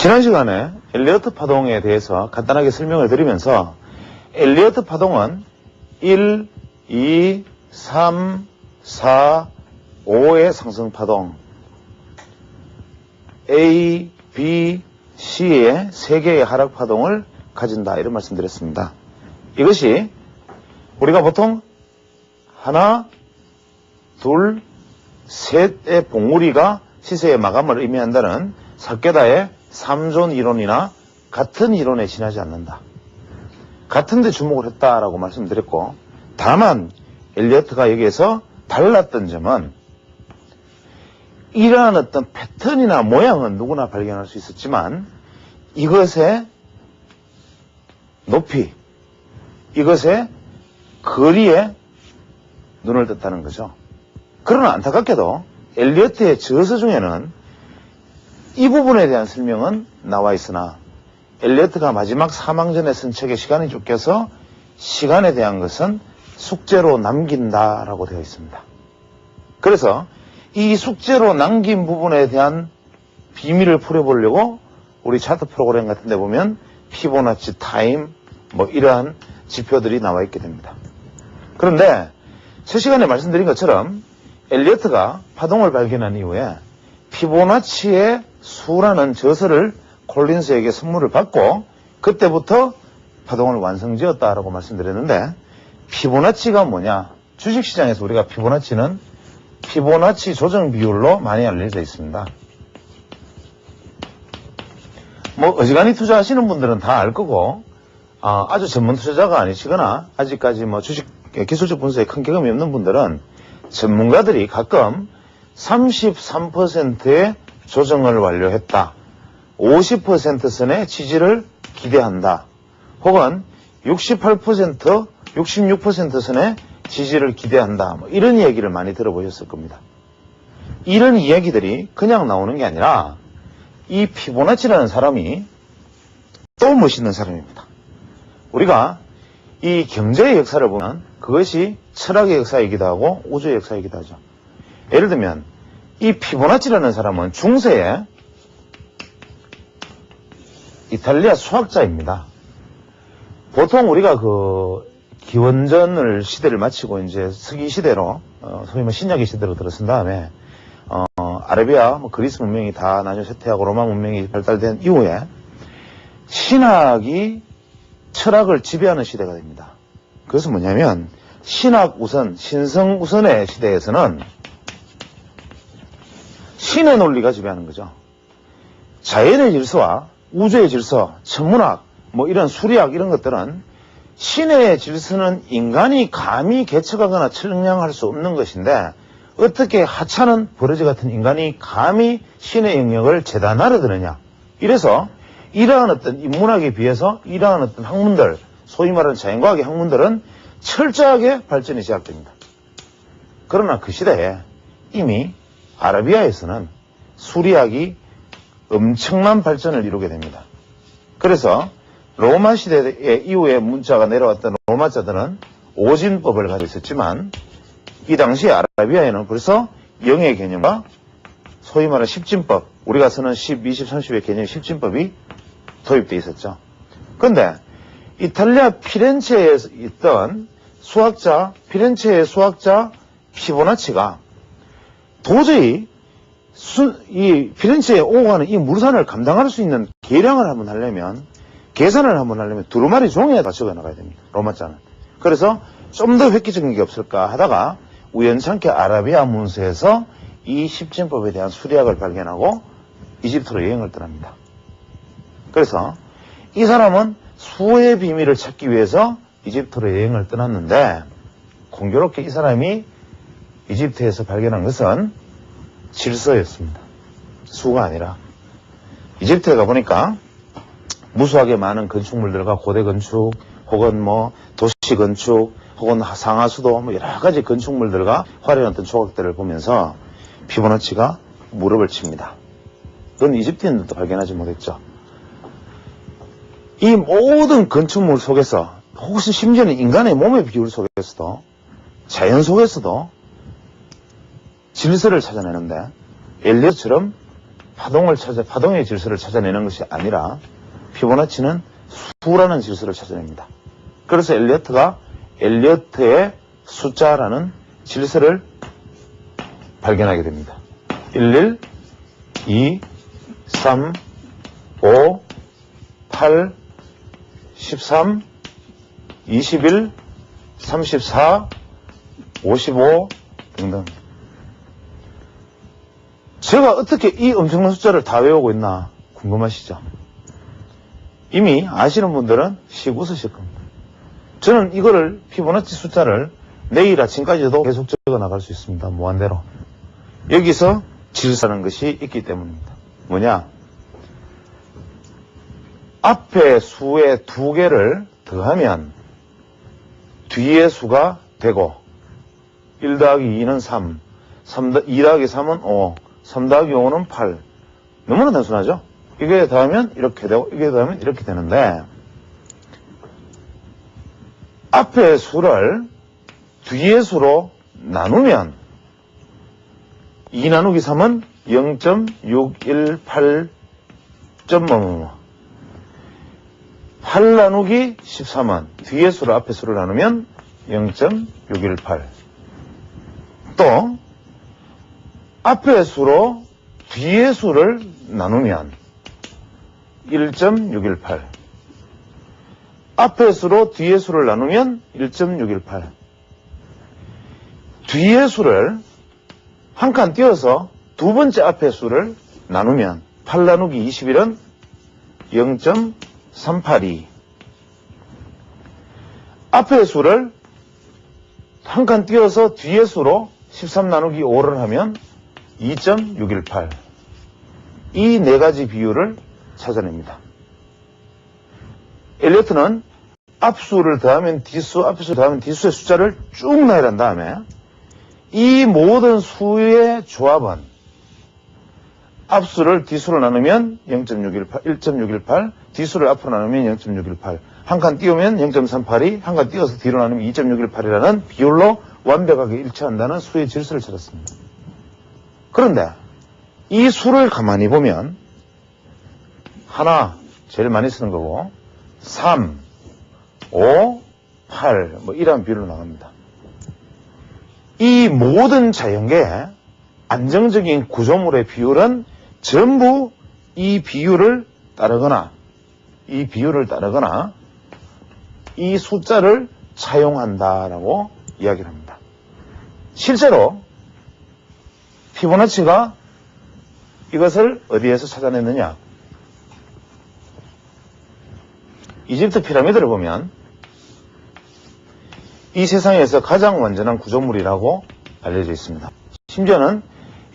지난 시간에 엘리어트 파동에 대해서 간단하게 설명을 드리면서 엘리어트 파동은 1, 2, 3, 4, 5의 상승 파동, A, B, C의 3개의 하락 파동을 가진다 이런 말씀드렸습니다. 이것이 우리가 보통 하나, 둘, 셋의 봉우리가 시세의 마감을 의미한다는 사케다의 3존 이론이나 같은 이론에 지나지 않는다. 같은 데 주목을 했다라고 말씀드렸고, 다만 엘리어트가 여기에서 달랐던 점은 이러한 어떤 패턴이나 모양은 누구나 발견할 수 있었지만 이것의 높이, 이것의 거리에 눈을 떴다는 거죠. 그러나 안타깝게도 엘리어트의 저서 중에는 이 부분에 대한 설명은 나와 있으나 엘리어트가 마지막 사망 전에 쓴 책에 시간이 쫓겨서 시간에 대한 것은 숙제로 남긴다라고 되어 있습니다. 그래서 이 숙제로 남긴 부분에 대한 비밀을 풀어보려고 우리 차트 프로그램 같은 데 보면 피보나치 타임 이러한 지표들이 나와 있게 됩니다. 그런데 첫 시간에 말씀드린 것처럼 엘리어트가 파동을 발견한 이후에 피보나치의 수라는 저서를 콜린스에게 선물을 받고 그때부터 파동을 완성지었다라고 말씀드렸는데, 피보나치가 뭐냐? 주식시장에서 우리가 피보나치는 피보나치 조정 비율로 많이 알려져 있습니다. 어지간히 투자하시는 분들은 다 알 거고, 아주 전문 투자자가 아니시거나 아직까지 주식 기술적 분석에 큰 경험이 없는 분들은 전문가들이 가끔 33%의 조정을 완료했다, 50% 선의 지지를 기대한다, 혹은 68%, 66% 선의 지지를 기대한다, 이런 이야기를 많이 들어보셨을 겁니다. 이런 이야기들이 그냥 나오는 게 아니라 이 피보나치라는 사람이 또 멋있는 사람입니다. 우리가 이 경제의 역사를 보면 그것이 철학의 역사이기도 하고 우주의 역사이기도 하죠. 예를 들면 이 피보나치라는 사람은 중세에 이탈리아 수학자입니다. 보통 우리가 기원전을 시대를 마치고 이제 서기 시대로 소위 신약의 시대로 들어선 다음에 아라비아 그리스 문명이 다 나중에 쇠퇴하고 로마 문명이 발달된 이후에 신학이 철학을 지배하는 시대가 됩니다. 그것은 뭐냐면 신학 우선, 신성 우선의 시대에서는 신의 논리가 지배하는 거죠. 자연의 질서와 우주의 질서, 천문학, 이런 수리학 이런 것들은 신의 질서는 인간이 감히 개척하거나 측량할 수 없는 것인데 어떻게 하찮은 버러지 같은 인간이 감히 신의 영역을 재단하려 드느냐. 이래서 이러한 어떤 인문학에 비해서 이러한 어떤 학문들, 소위 말하는 자연과학의 학문들은 철저하게 발전이 시작됩니다. 그러나 그 시대에 이미 아라비아에서는 수리학이 엄청난 발전을 이루게 됩니다. 그래서 로마 시대 이후에 문자가 내려왔던 로마자들은 오진법을 가지고 있었지만 이 당시 아라비아에는 벌써 영의 개념과 소위 말하는 십진법, 우리가 쓰는 10, 20, 30의 개념 십진법이 도입되어 있었죠. 그런데 이탈리아 피렌체에 있던 피렌체의 수학자 피보나치가 도저히 이 피렌체에 오고 가는 이 물산을 감당할 수 있는 계산을 한번 하려면 두루마리 종이에다 적어 나가야 됩니다. 로마자는. 그래서 좀 더 획기적인 게 없을까 하다가 우연찮게 아라비아 문서에서 이 십진법에 대한 수리학을 발견하고 이집트로 여행을 떠납니다. 그래서 이 사람은 수의 비밀을 찾기 위해서 이집트로 여행을 떠났는데, 공교롭게 이 사람이 이집트에서 발견한 것은 질서였습니다. 수가 아니라. 이집트에 가보니까 무수하게 많은 건축물들과 고대 건축, 혹은 도시 건축, 혹은 상하수도, 여러 가지 건축물들과 화려한 어떤 조각들을 보면서 피보나치가 무릎을 칩니다. 그건 이집트인들도 발견하지 못했죠. 이 모든 건축물 속에서, 혹시 심지어는 인간의 몸의 비율 속에서도, 자연 속에서도 질서를 찾아내는데 엘리어트처럼 파동의 질서를 찾아내는 것이 아니라 피보나치는 수라는 질서를 찾아냅니다. 그래서 엘리어트가 엘리어트의 숫자라는 질서를 발견하게 됩니다. 11, 2, 3, 5, 8, 13, 21, 34, 55 등등. 제가 어떻게 이 엄청난 숫자를 다 외우고 있나 궁금하시죠? 이미 아시는 분들은 씩 웃으실 겁니다. 저는 이거를 피보나치 숫자를 내일 아침까지도 계속 적어 나갈 수 있습니다. 무한대로. 여기서 질서라는 것이 있기 때문입니다. 뭐냐? 앞에 수의 2개를 더하면 뒤의 수가 되고 1 더하기 2는 3, 2 더하기 3은 5, 3 더하기 5는 8. 너무나 단순하죠? 이게 더하면 이렇게 되고 이게 더하면 이렇게 되는데 앞의 수를 뒤의 수로 나누면 2 나누기 3은 0.618. 8 나누기 13은 뒤의 수로 앞의 수를 나누면 0.618. 또 앞의 수로 뒤의 수를 나누면 1.618. 앞의 수로 뒤의 수를 나누면 1.618. 뒤의 수를 한 칸 띄어서 두 번째 앞의 수를 나누면 8 나누기 21은 0.382. 앞의 수를 한 칸 띄어서 뒤의 수로 13 나누기 5를 하면 2.618. 이 네 가지 비율을 찾아냅니다. 엘리어트는 앞수를 더하면 뒤수, 앞수를 더하면 뒤수의 숫자를 쭉 나열한 다음에 이 모든 수의 조합은 앞수를 뒤수로 나누면 1.618, 뒤수를 앞으로 나누면 0.618, 한 칸 띄우면 0.382, 한 칸 띄워서 뒤로 나누면 2.618이라는 비율로 완벽하게 일치한다는 수의 질서를 찾았습니다. 그런데 이 수를 가만히 보면 하나, 제일 많이 쓰는 거고 3, 5, 8 뭐 이런 비율로 나갑니다. 이 모든 자연계의 안정적인 구조물의 비율은 전부 이 비율을 따르거나 이 숫자를 차용한다라고 이야기를 합니다. 실제로 피보나치가 이것을 어디에서 찾아냈느냐? 이집트 피라미드를 보면 이 세상에서 가장 완전한 구조물이라고 알려져 있습니다. 심지어는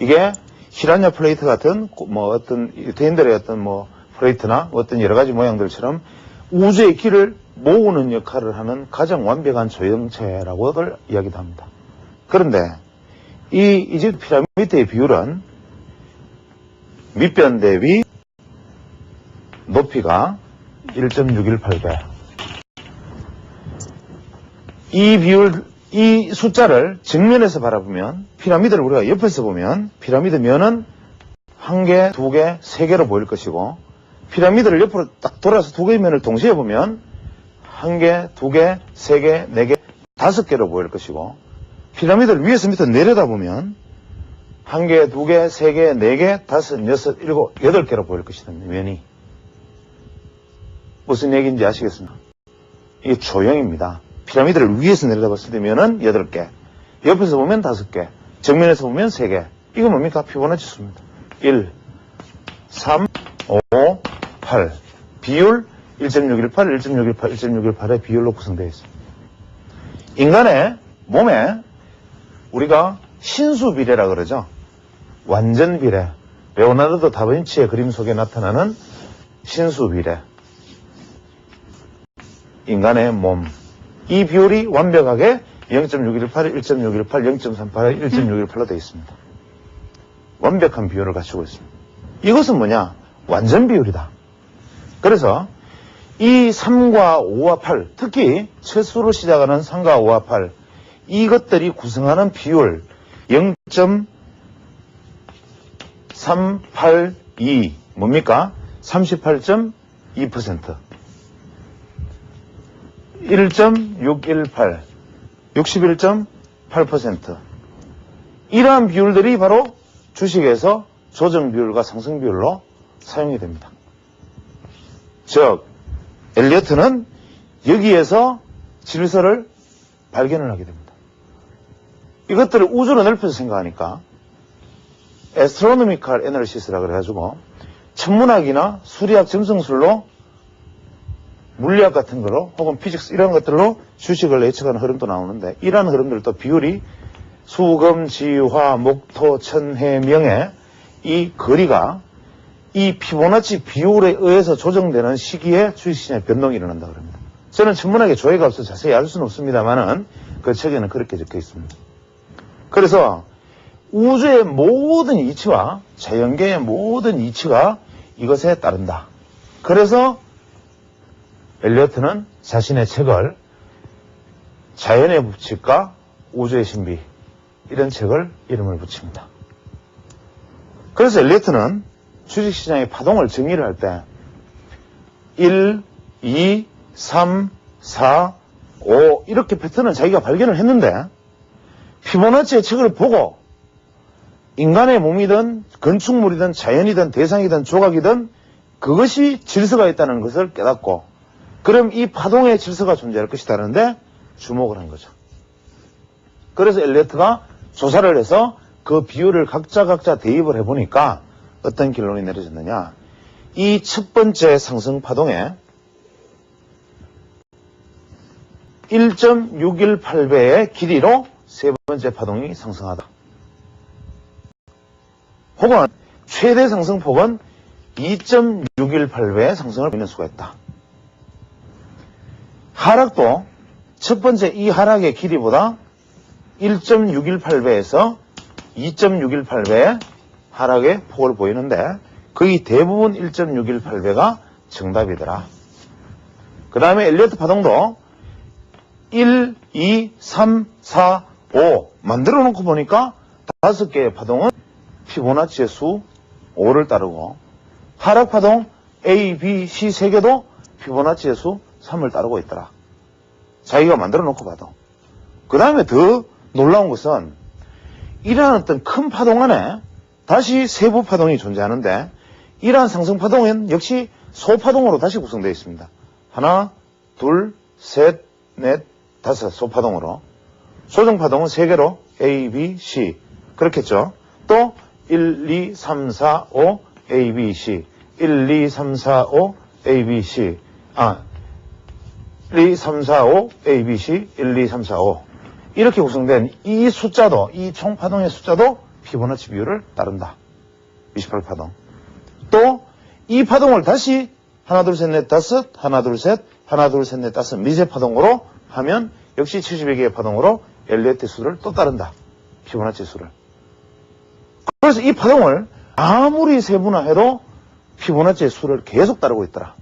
이게 히라냐 플레이트 같은 뭐 어떤 유대인들의 어떤 뭐 플레이트나 어떤 여러 가지 모양들처럼 우주의 길을 모으는 역할을 하는 가장 완벽한 조형체라고들 이야기도 합니다. 그런데 이 이집트 피라미드의 비율은 밑변 대비 높이가 1.618배. 이 숫자를 정면에서 바라보면, 피라미드를 우리가 옆에서 보면, 피라미드 면은 한 개, 두 개, 세 개로 보일 것이고, 피라미드를 옆으로 딱 돌아서 두 개의 면을 동시에 보면, 한 개, 두 개, 세 개, 네 개, 다섯 개로 보일 것이고, 피라미드를 위에서 밑으로 내려다보면, 한 개, 두 개, 세 개, 네 개, 다섯, 여섯, 일곱, 여덟 개로 보일 것이다, 면이. 무슨 얘기인지 아시겠습니까? 이게 조형입니다. 피라미드를 위에서 내려다봤을 때 면은 8개, 옆에서 보면 5개, 정면에서 보면 3개. 이거 뭡니까? 피보나치 수입니다. 1, 3, 5, 8. 비율 1.618, 1.618, 1.618의 비율로 구성되어 있습니다. 인간의 몸에 우리가 신수비례라 그러죠. 완전비례. 레오나르도 다빈치의 그림 속에 나타나는 신수비례. 인간의 몸. 이 비율이 완벽하게 0.618, 1.618, 0.38, 1.618로 되어 있습니다. 완벽한 비율을 갖추고 있습니다. 이것은 뭐냐? 완전 비율이다. 그래서 이 3과 5와 8, 특히 최수로 시작하는 3과 5와 8, 이것들이 구성하는 비율 0.382 2 뭡니까? 38.2% 1.618 61.8% 이러한 비율들이 바로 주식에서 조정 비율과 상승 비율로 사용이 됩니다. 즉 엘리어트는 여기에서 질서를 발견을 하게 됩니다. 이것들을 우주로 넓혀서 생각하니까 Astronomical Analysis라 그래가지고 천문학이나 수리학 점성술로 물리학 같은 거로 혹은 피직스 이런 것들로 주식을 예측하는 흐름도 나오는데 이러한 흐름들도 비율이 수금, 지화, 목토, 천해, 명의 이 거리가 이 피보나치 비율에 의해서 조정되는 시기에 주식시장의 변동이 일어난다 그럽니다. 저는 천문학의 조회가 없어서 자세히 알 수는 없습니다만은 그 책에는 그렇게 적혀 있습니다. 그래서 우주의 모든 이치와 자연계의 모든 이치가 이것에 따른다. 그래서 엘리어트는 자신의 책을 자연의 법칙과 우주의 신비 이런 책을 이름을 붙입니다. 그래서 엘리어트는 주식시장의 파동을 정의를 할 때 1, 2, 3, 4, 5 이렇게 패턴을 자기가 발견을 했는데 피보나치의 책을 보고 인간의 몸이든 건축물이든 자연이든 대상이든 조각이든 그것이 질서가 있다는 것을 깨닫고 그럼 이 파동의 질서가 존재할 것이다는데 주목을 한 거죠. 그래서 엘리어트가 조사를 해서 그 비율을 각자 대입을 해보니까 어떤 결론이 내려졌느냐. 이 첫 번째 상승 파동에 1.618배의 길이로 세 번째 파동이 상승하다. 혹은 최대 상승폭은 2.618배의 상승을 보이는 수가 있다. 하락도 첫 번째 이 하락의 길이보다 1.618배에서 2.618배의 하락의 폭을 보이는데 거의 대부분 1.618배가 정답이더라. 그 다음에 엘리어트 파동도 1, 2, 3, 4, 5 만들어 놓고 보니까 5개의 파동은 피보나치의 수 5를 따르고 하락 파동 A, B, C 3개도 피보나치의 수 3을 따르고 있더라. 자기가 만들어 놓고 봐도. 그 다음에 더 놀라운 것은 이러한 어떤 큰 파동 안에 다시 세부 파동이 존재하는데 이러한 상승 파동은 역시 소파동으로 다시 구성되어 있습니다. 하나, 둘, 셋, 넷, 다섯 소파동으로. 조정 파동은 3개로 A, B, C 그렇겠죠. 또 1, 2, 3, 4, 5 A, B, C 1, 2, 3, 4, 5 A, B, C 1, 2, 3, 4, 5 A, B, C 1, 2, 3, 4, 5 이렇게 구성된 이 숫자도 이 총파동의 숫자도 피보나치 비율을 따른다. 28파동. 또 이 파동을 다시 하나 둘 셋 넷 다섯 하나 둘 셋 하나 둘 셋 넷 다섯 미세 파동으로 하면 역시 72개의 파동으로 엘리어트의 수를 또 따른다. 피보나치 수를. 그래서 이 파동을 아무리 세분화해도 피보나치의 수를 계속 따르고 있더라.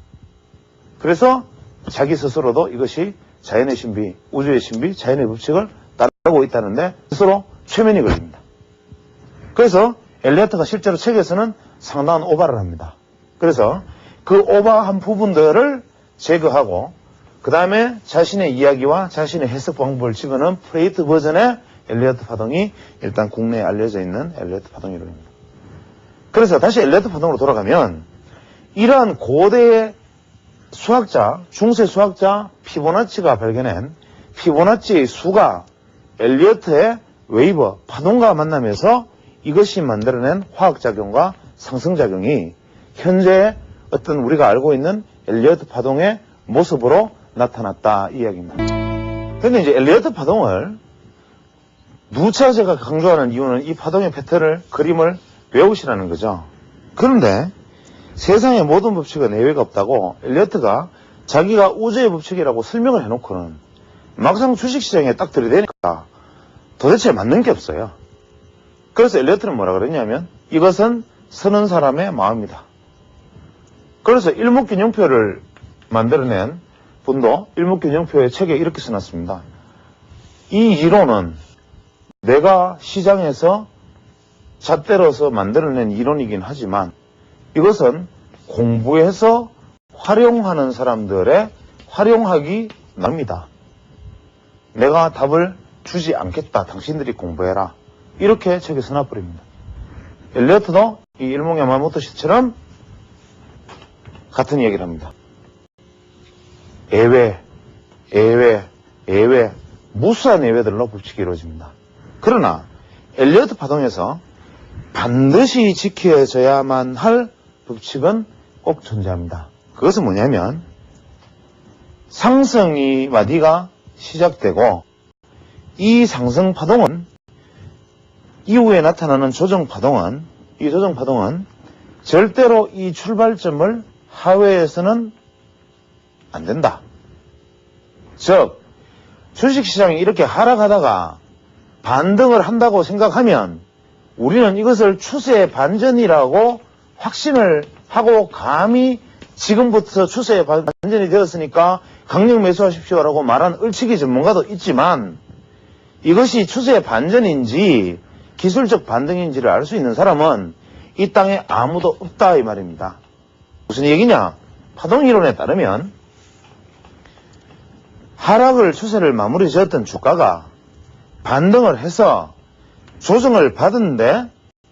그래서 자기 스스로도 이것이 자연의 신비, 우주의 신비, 자연의 법칙을 따르고 있다는데 스스로 최면이 걸립니다. 그래서 엘리어트가 실제로 책에서는 상당한 오바를 합니다. 그래서 그 오바한 부분들을 제거하고 그 다음에 자신의 이야기와 자신의 해석 방법을 집어넣은 프레이트 버전의 엘리어트 파동이 일단 국내에 알려져 있는 엘리어트 파동 이론입니다. 그래서 다시 엘리어트 파동으로 돌아가면 이러한 고대의 수학자, 중세 수학자 피보나치가 발견한 피보나치의 수가 엘리어트의 웨이버, 파동과 만나면서 이것이 만들어낸 화학작용과 상승작용이 현재 어떤 우리가 알고 있는 엘리어트 파동의 모습으로 나타났다 이 이야기입니다. 그런데 이제 엘리어트 파동을 누차 제가 강조하는 이유는 이 파동의 패턴을, 그림을 외우시라는 거죠. 그런데 세상의 모든 법칙은 예외가 없다고 엘리어트가 자기가 우주의 법칙이라고 설명을 해놓고는 막상 주식시장에 딱 들이대니까 도대체 맞는 게 없어요. 그래서 엘리어트는 뭐라 그랬냐면 이것은 서는 사람의 마음이다. 그래서 일목균형표를 만들어낸 분도 일목균형표의 책에 이렇게 써놨습니다. 이 이론은 내가 시장에서 잣대로서 만들어낸 이론이긴 하지만 이것은 공부해서 활용하는 사람들의 활용하기 나름입니다. 내가 답을 주지 않겠다. 당신들이 공부해라. 이렇게 책에 써놔버립니다. 엘리어트도 이 일몽 야마모토 씨처럼 같은 얘기를 합니다. 예외, 무수한 예외들로 법칙이 이루어집니다. 그러나 엘리어트 파동에서 반드시 지켜져야만 할 법칙은 꼭 존재합니다. 그것은 뭐냐면 상승이 마디가 시작되고 이 상승 파동은 이후에 나타나는 조정 파동은 절대로 이 출발점을 하회해서는 안 된다. 즉 주식시장이 이렇게 하락하다가 반등을 한다고 생각하면 우리는 이것을 추세 반전이라고 확신을 하고 감히 지금부터 추세 반전이 되었으니까 강력 매수하십시오라고 말한 을치기 전문가도 있지만 이것이 추세 반전인지 기술적 반등인지를 알 수 있는 사람은 이 땅에 아무도 없다 이 말입니다. 무슨 얘기냐? 파동이론에 따르면 하락을 추세를 마무리 지었던 주가가 반등을 해서 조정을 받은데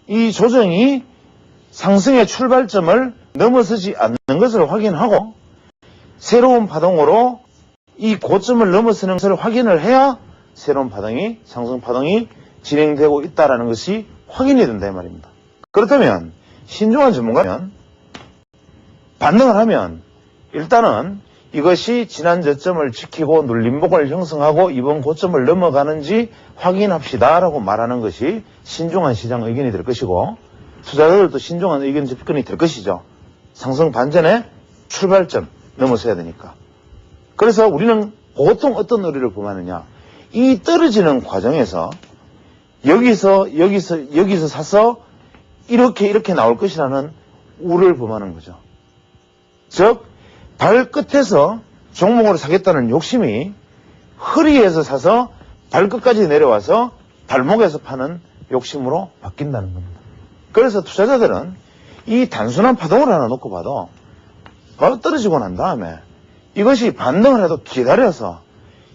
이 조정이 상승의 출발점을 넘어서지 않는 것을 확인하고 새로운 파동으로 이 고점을 넘어서는 것을 확인을 해야 새로운 파동이 상승 파동이 진행되고 있다는 것이 확인이 된다 이 말입니다. 그렇다면 신중한 전문가면 반등을 하면 일단은 이것이 지난 저점을 지키고 눌림목을 형성하고 이번 고점을 넘어가는지 확인합시다 라고 말하는 것이 신중한 시장 의견이 될 것이고 투자자들도 신중한 의견 접근이 될 것이죠. 상승 반전의 출발점 넘어서야 되니까. 그래서 우리는 보통 어떤 의리를 범하느냐, 이 떨어지는 과정에서 여기서 사서 이렇게 나올 것이라는 우를 범하는 거죠. 즉 발끝에서 종목으로 사겠다는 욕심이 허리에서 사서 발끝까지 내려와서 발목에서 파는 욕심으로 바뀐다는 겁니다. 그래서 투자자들은 이 단순한 파동을 하나 놓고 봐도 바로 떨어지고 난 다음에 이것이 반등을 해도 기다려서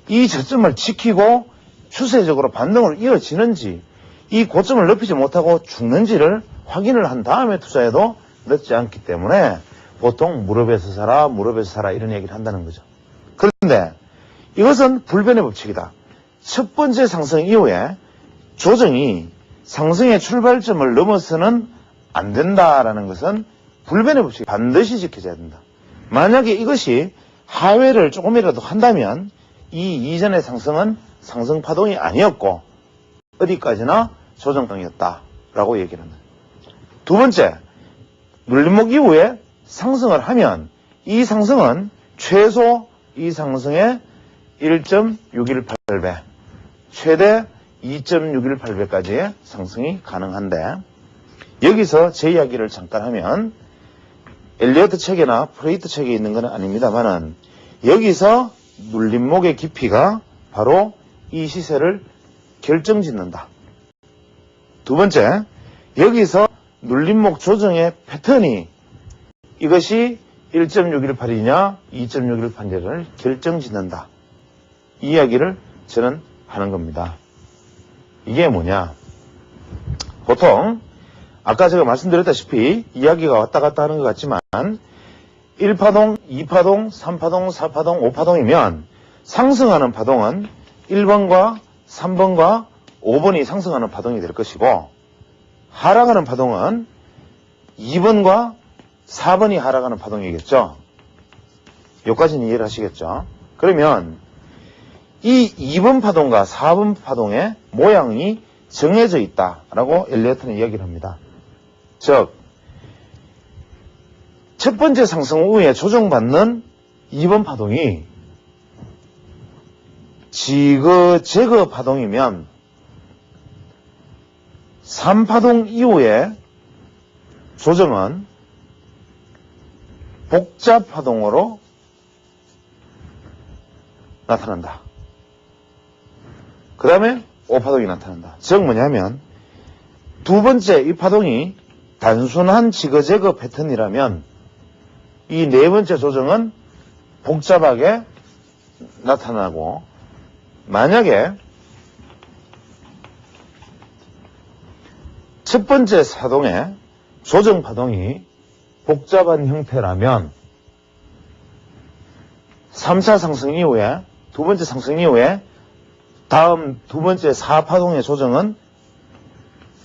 이 저점을 지키고 추세적으로 반등을 이어지는지 이 고점을 높이지 못하고 죽는지를 확인을 한 다음에 투자해도 늦지 않기 때문에 보통 무릎에서 사라 이런 얘기를 한다는 거죠. 그런데 이것은 불변의 법칙이다. 첫 번째 상승 이후에 조정이 상승의 출발점을 넘어서는 안 된다라는 것은 불변의 법칙이 반드시 지켜져야 된다. 만약에 이것이 하회를 조금이라도 한다면 이 이전의 상승은 상승 파동이 아니었고 어디까지나 조정강이었다라고 얘기를 합니다. 두 번째, 눌림목 이후에 상승을 하면 이 상승은 최소 이 상승의 1.618배, 최대 2.618배까지의 상승이 가능한데 여기서 제 이야기를 잠깐 하면 엘리어트 책이나 프레이트 책에 있는 건 아닙니다만은 여기서 눌림목의 깊이가 바로 이 시세를 결정짓는다. 두 번째, 여기서 눌림목 조정의 패턴이 이것이 1.618이냐 2.618이냐를 결정짓는다. 이 이야기를 저는 하는 겁니다. 이게 뭐냐? 보통 아까 제가 말씀드렸다시피 이야기가 왔다 갔다 하는 것 같지만 1파동, 2파동, 3파동, 4파동, 5파동이면 상승하는 파동은 1번과 3번과 5번이 상승하는 파동이 될 것이고 하락하는 파동은 2번과 4번이 하락하는 파동이겠죠. 여기까지는 이해를 하시겠죠. 그러면 이 2번 파동과 4번 파동의 모양이 정해져 있다라고 엘리어트는 이야기를 합니다. 즉, 첫 번째 상승 후에 조정받는 2번 파동이 지그재그 파동이면 3파동 이후에 조정은 복잡 파동으로 나타난다. 그 다음에 5파동이 나타난다. 즉 뭐냐면 두 번째 이 파동이 단순한 지그재그 패턴이라면 이 네 번째 조정은 복잡하게 나타나고, 만약에 첫 번째 사동의 조정 파동이 복잡한 형태라면 3차 상승 이후에, 두 번째 상승 이후에 다음 두 번째 4파동의 조정은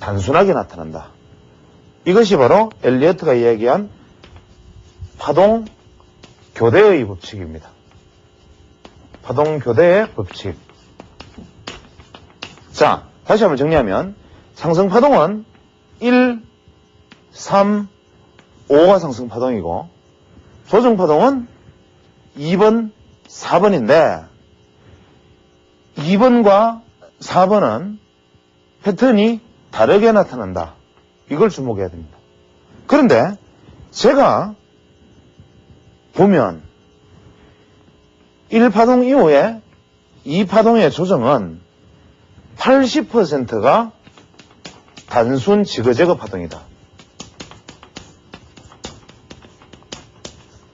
단순하게 나타난다. 이것이 바로 엘리어트가 이야기한 파동 교대의 법칙입니다. 파동 교대의 법칙. 자, 다시 한번 정리하면 상승 파동은 1, 3, 5가 상승 파동이고 조정 파동은 2번, 4번인데 2번과 4번은 패턴이 다르게 나타난다. 이걸 주목해야 됩니다. 그런데 제가 보면 1파동 이후에 2파동의 조정은 80%가 단순 지그재그 파동이다.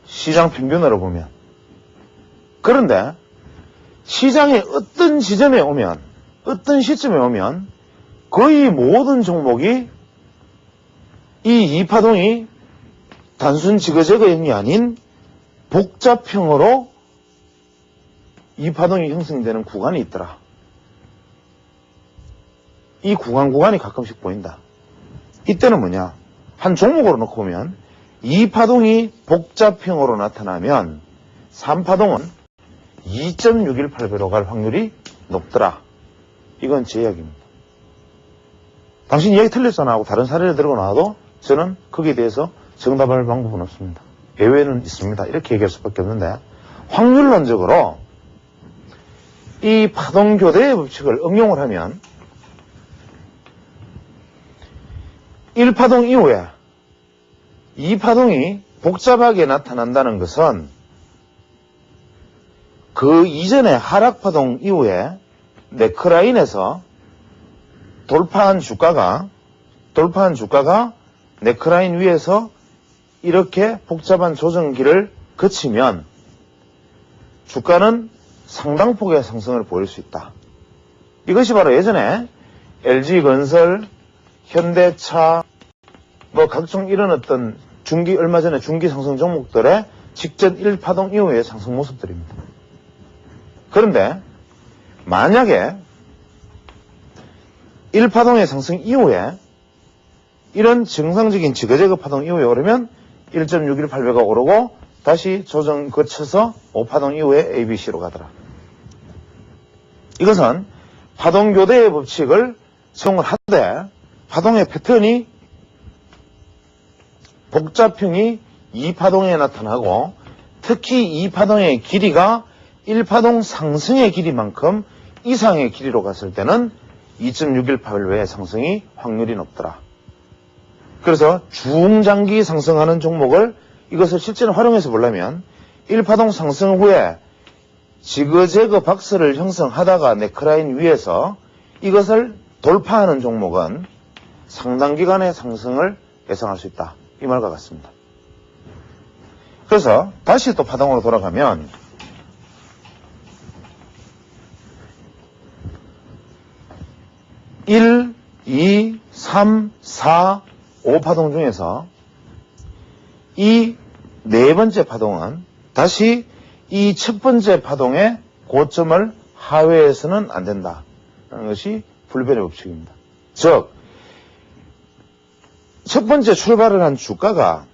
시장 평균으로 보면. 그런데 시장의 어떤 지점에 오면, 어떤 시점에 오면 거의 모든 종목이 이 2파동이 단순 지그재그형이 아닌 복잡형으로 2파동이 형성되는 구간이 있더라. 이 구간이 가끔씩 보인다. 이때는 뭐냐? 한 종목으로 놓고 보면 2파동이 복잡형으로 나타나면 3파동은 2.618배로 갈 확률이 높더라. 이건 제 이야기입니다. 당신 이야기 틀렸잖아 하고 다른 사례를 들고 나와도 저는 거기에 대해서 정답할 방법은 없습니다. 예외는 있습니다. 이렇게 얘기할 수밖에 없는데, 확률론적으로 이 파동교대의 법칙을 응용을 하면 1파동 이후에 2파동이 복잡하게 나타난다는 것은 그 이전의 하락파동 이후에 네크라인에서 돌파한 주가가 네크라인 위에서 이렇게 복잡한 조정기를 거치면 주가는 상당폭의 상승을 보일 수 있다. 이것이 바로 예전에 LG건설, 현대차, 각종 이런 어떤 얼마 전에 중기 상승 종목들의 직전 1파동 이후의 상승 모습들입니다. 그런데 만약에 1파동의 상승 이후에 이런 정상적인 지그재그 파동 이후에 오르면 1.618배가 오르고 다시 조정 거쳐서 5파동 이후에 ABC로 가더라. 이것은 파동교대의 법칙을 적용을 하되 파동의 패턴이 복잡형이 2파동에 나타나고 특히 2파동의 길이가 1파동 상승의 길이만큼 이상의 길이로 갔을 때는 2.618배의 상승이 확률이 높더라. 그래서 중장기 상승하는 종목을 이것을 실제로 활용해서 보려면 1파동 상승 후에 지그재그 박스를 형성하다가 네크라인 위에서 이것을 돌파하는 종목은 상당 기간의 상승을 예상할 수 있다. 이 말과 같습니다. 그래서 다시 또 파동으로 돌아가면 1, 2, 3, 4, 5파동 중에서 이 네 번째 파동은 다시 이 첫 번째 파동의 고점을 하회해서는 안 된다. 라는 것이 불변의 법칙입니다. 즉, 첫 번째 출발을 한 주가가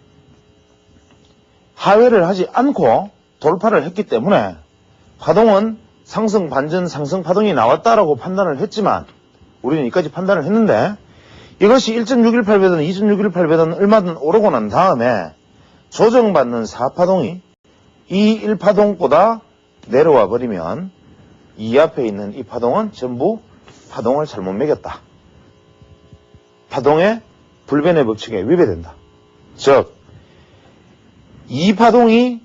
하회를 하지 않고 돌파를 했기 때문에 파동은 상승 반전 상승 파동이 나왔다라고 판단을 했지만 우리는 여기까지 판단을 했는데 이것이 1.618배든 2.618배든 얼마든 오르고 난 다음에 조정받는 4파동이 이 1파동보다 내려와 버리면 이 앞에 있는 이 파동은 전부 파동을 잘못 매겼다. 파동의 불변의 법칙에 위배된다. 즉 2파동이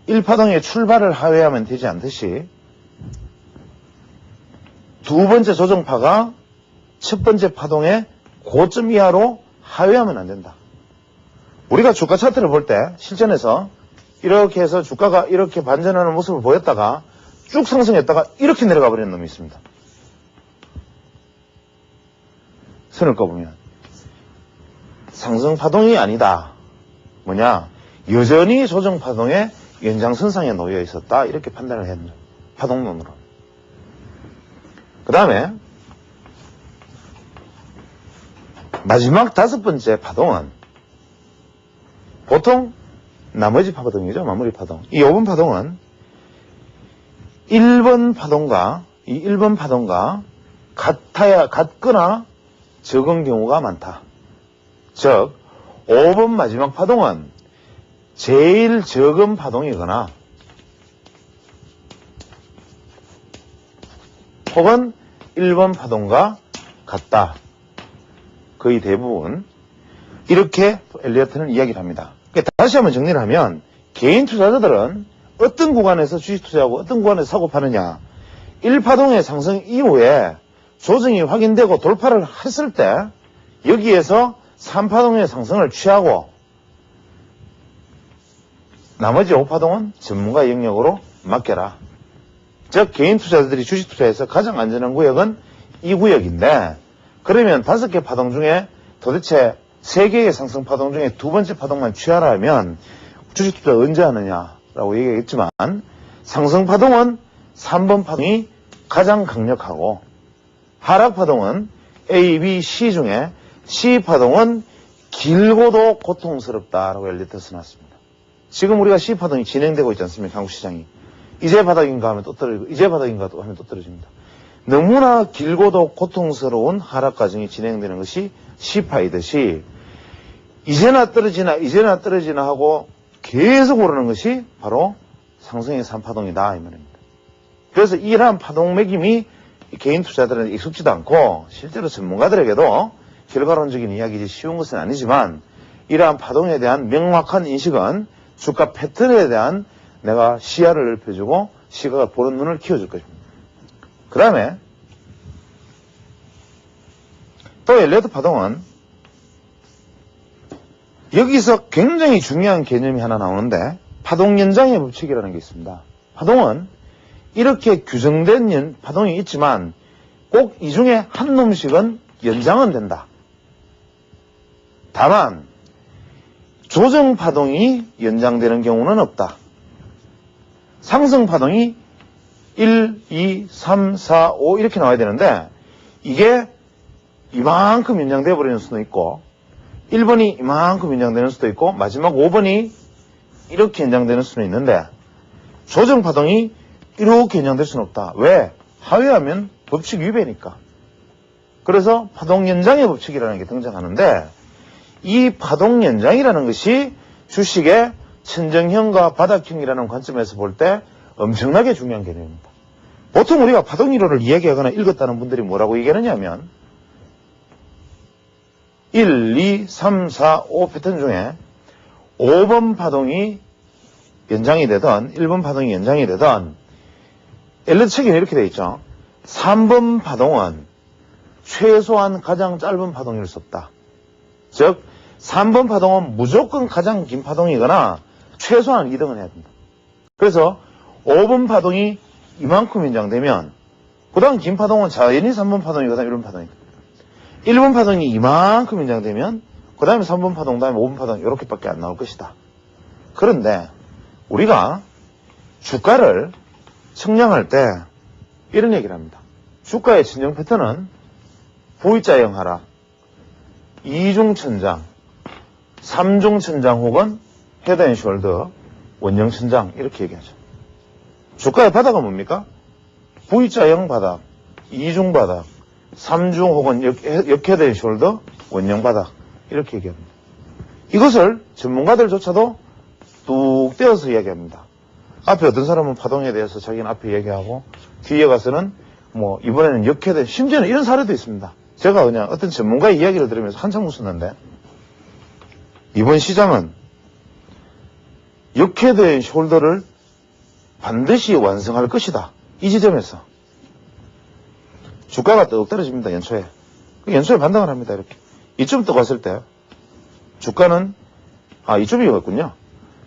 1파동의 출발을 하회하면 되지 않듯이 두 번째 조정파가 첫 번째 파동의 고점 이하로 하회하면 안 된다. 우리가 주가 차트를 볼 때 실전에서 이렇게 해서 주가가 이렇게 반전하는 모습을 보였다가 쭉 상승했다가 이렇게 내려가 버리는 놈이 있습니다. 선을 꺼보면 상승 파동이 아니다. 뭐냐? 여전히 조정 파동의 연장선상에 놓여 있었다. 이렇게 판단을 했죠. 파동론으로. 그 다음에 마지막 5번째 파동은 보통 나머지 파동이죠. 마무리 파동. 이 5번 파동은 1번 파동과 이 1번 파동과 같거나 적은 경우가 많다. 즉 5번 마지막 파동은 제일 적은 파동이거나 혹은 1번 파동과 같다. 거의 대부분 이렇게 엘리어트는 이야기를 합니다. 그러니까 다시 한번 정리를 하면 개인 투자자들은 어떤 구간에서 주식 투자하고 어떤 구간에서 사고 파느냐, 1파동의 상승 이후에 조정이 확인되고 돌파를 했을 때 여기에서 3파동의 상승을 취하고 나머지 5파동은 전문가 영역으로 맡겨라. 즉 개인 투자자들이 주식 투자에서 가장 안전한 구역은 이 구역인데, 그러면 5개 파동 중에 도대체 3개의 상승 파동 중에 2번째 파동만 취하라 하면 주식 투자 언제 하느냐라고 얘기했지만, 상승 파동은 3번 파동이 가장 강력하고 하락 파동은 A, B, C 중에 C 파동은 길고도 고통스럽다라고 엘리트 써놨습니다. 지금 우리가 C 파동이 진행되고 있지 않습니까? 한국 시장이. 이제 바닥인가 하면 또 떨어지고 이제 바닥인가 하면 또 떨어집니다. 너무나 길고도 고통스러운 하락 과정이 진행되는 것이 C파이듯이 이제나 떨어지나 하고 계속 오르는 것이 바로 상승의 3파동이다 이 말입니다. 그래서 이러한 파동 매김이 개인 투자자들은 익숙지도 않고 실제로 전문가들에게도 결과론적인 이야기지 쉬운 것은 아니지만, 이러한 파동에 대한 명확한 인식은 주가 패턴에 대한 내가 시야를 넓혀주고 시각을 보는 눈을 키워줄 것입니다. 그 다음에 또 엘리어트 파동은 여기서 굉장히 중요한 개념이 하나 나오는데, 파동 연장의 법칙이라는 게 있습니다. 파동은 이렇게 규정된 파동이 있지만 꼭 이 중에 한 놈씩은 연장은 된다. 다만 조정 파동이 연장되는 경우는 없다. 상승 파동이 1, 2, 3, 4, 5 이렇게 나와야 되는데 이게 이만큼 연장되어 버리는 수도 있고 1번이 이만큼 연장되는 수도 있고 마지막 5번이 이렇게 연장되는 수는 있는데, 조정 파동이 이렇게 연장될 수는 없다. 왜? 하회하면 법칙 위배니까. 그래서 파동 연장의 법칙이라는 게 등장하는데, 이 파동 연장이라는 것이 주식의 천정형과 바닥형이라는 관점에서 볼 때 엄청나게 중요한 개념입니다. 보통 우리가 파동 이론을 이야기하거나 읽었다는 분들이 뭐라고 얘기하느냐면 1, 2, 3, 4, 5 패턴 중에 5번 파동이 연장이 되든 1번 파동이 연장이 되든 엘리트 책에는 이렇게 되어 있죠. 3번 파동은 최소한 가장 짧은 파동일 수 없다. 즉 3번 파동은 무조건 가장 긴 파동이거나 최소한 2등은 해야 된다. 그래서 5번 파동이 이만큼 연장되면 그 다음 긴 파동은 자연히 3번 파동이거나 1번 파동이다. 1번 파동이 이만큼 연장되면 그 다음에 3번 파동, 그 다음에 5번 파동 이렇게밖에 안 나올 것이다. 그런데 우리가 주가를 측량할 때 이런 얘기를 합니다. 주가의 진정 패턴은 V자형 하락, 2중 천장, 3중 천장 혹은 헤드 앤 숄더, 원형 천장 이렇게 얘기하죠. 주가의 바닥은 뭡니까? V자형 바닥, 2중 바닥, 3중 혹은 역헤드 앤 숄더, 원형 바닥 이렇게 얘기합니다. 이것을 전문가들조차도 뚝 떼어서 이야기합니다. 앞에 어떤 사람은 파동에 대해서 자기는 앞에 얘기하고 뒤에 가서는 뭐 이번에는 역헤드, 심지어는 이런 사례도 있습니다. 제가 그냥 어떤 전문가의 이야기를 들으면서 한참 웃었는데, 이번 시장은 역헤드 앤 숄더를 반드시 완성할 것이다. 이 지점에서 주가가 떡 떨어집니다. 연초에 반등을 합니다. 이렇게 이쯤 또 갔을 때 주가는 이쪽이었군요.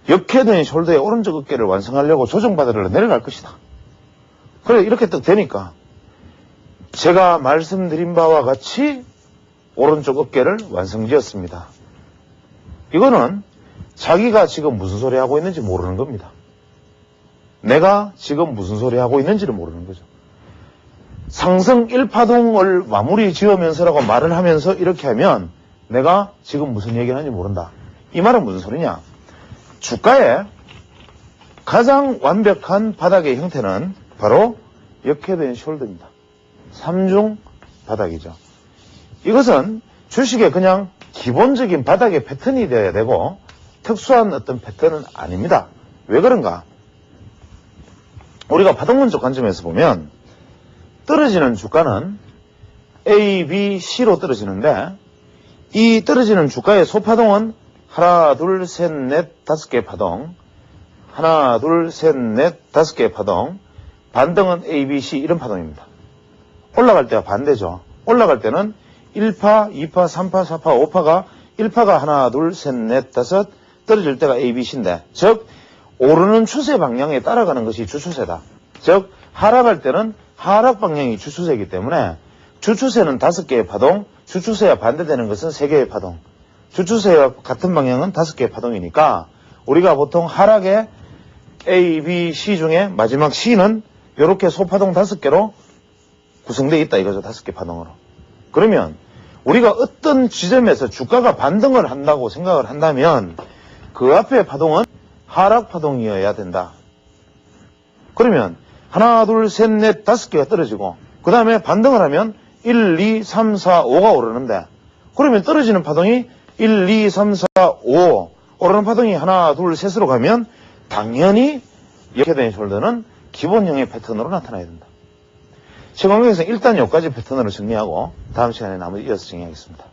역헤드인 숄더의 오른쪽 어깨를 완성하려고 조정받으려 내려갈 것이다. 그래 이렇게 딱 되니까 제가 말씀드린 바와 같이 오른쪽 어깨를 완성지었습니다. 이거는 자기가 지금 무슨 소리 하고 있는지 모르는 겁니다. 내가 지금 무슨 소리 하고 있는지를 모르는 거죠. 상승 1파동을 마무리 지으면서라고 말을 하면서 이렇게 하면 내가 지금 무슨 얘기를 하는지 모른다. 이 말은 무슨 소리냐? 주가의 가장 완벽한 바닥의 형태는 바로 역헤드인 숄더입니다. 3중 바닥이죠. 이것은 주식의 그냥 기본적인 바닥의 패턴이 되어야 되고 특수한 어떤 패턴은 아닙니다. 왜 그런가? 우리가 바닥론적 관점에서 보면 떨어지는 주가는 A, B, C로 떨어지는데 이 떨어지는 주가의 소파동은 하나, 둘, 셋, 넷, 다섯 개의 파동, 하나, 둘, 셋, 넷, 다섯 개의 파동, 반등은 A, B, C 이런 파동입니다. 올라갈 때와 반대죠. 올라갈 때는 1파, 2파, 3파, 4파, 5파가 1파가 하나, 둘, 셋, 넷, 다섯, 떨어질 때가 A, B, C인데 즉 오르는 추세 방향에 따라가는 것이 주추세다. 즉 하락할 때는 하락 방향이 주추세이기 때문에 주추세는 5개의 파동, 주추세와 반대되는 것은 3개의 파동, 주추세와 같은 방향은 5개의 파동이니까 우리가 보통 하락의 A, B, C 중에 마지막 C는 이렇게 소파동 5개로 구성되어 있다 이거죠. 5개 파동으로. 그러면 우리가 어떤 지점에서 주가가 반등을 한다고 생각을 한다면 그 앞에 파동은 하락 파동이어야 된다. 그러면 하나, 둘, 셋, 넷, 5개가 떨어지고 그 다음에 반등을 하면 1, 2, 3, 4, 5가 오르는데 그러면 떨어지는 파동이 1, 2, 3, 4, 5 오르는 파동이 하나, 둘, 셋으로 가면 당연히 역헤드인 숄더는 기본형의 패턴으로 나타나야 된다. 최강경에서 일단 여기까지 패턴으로 정리하고 다음 시간에 나머지 이어서 정리하겠습니다.